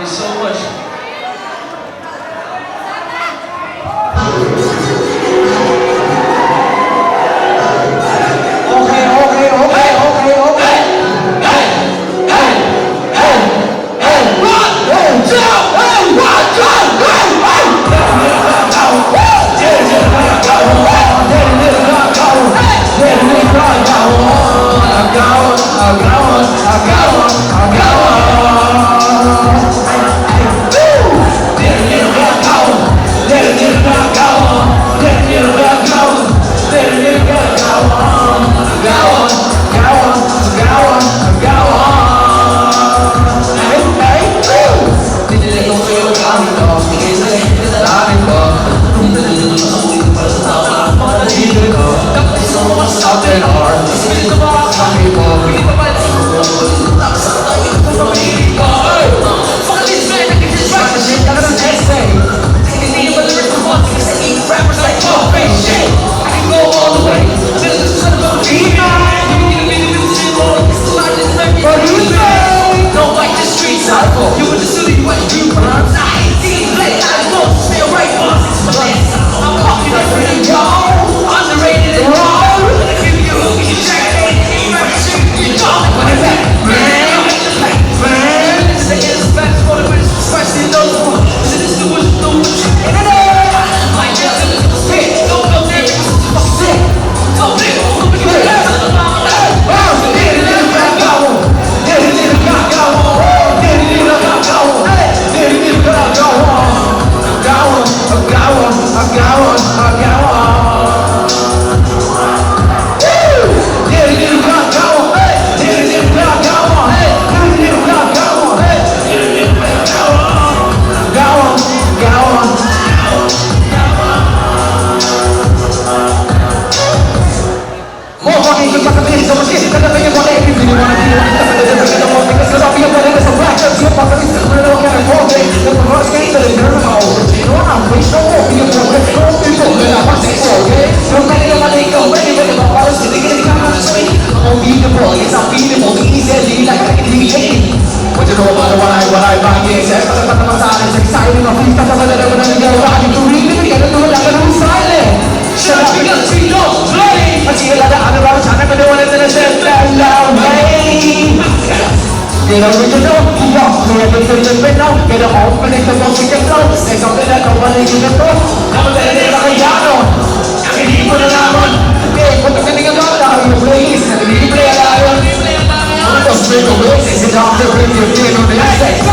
you so much. Get original, walk, we're the now. Get a home, and it's the most we can flow. Say something that nobody can throw. I'm a little Mariano. I can eat for the lemon. Hey, put the thing in the car, you play, and you play a lion. I'm just make a way, it's a doctor, bring your kid on the outside.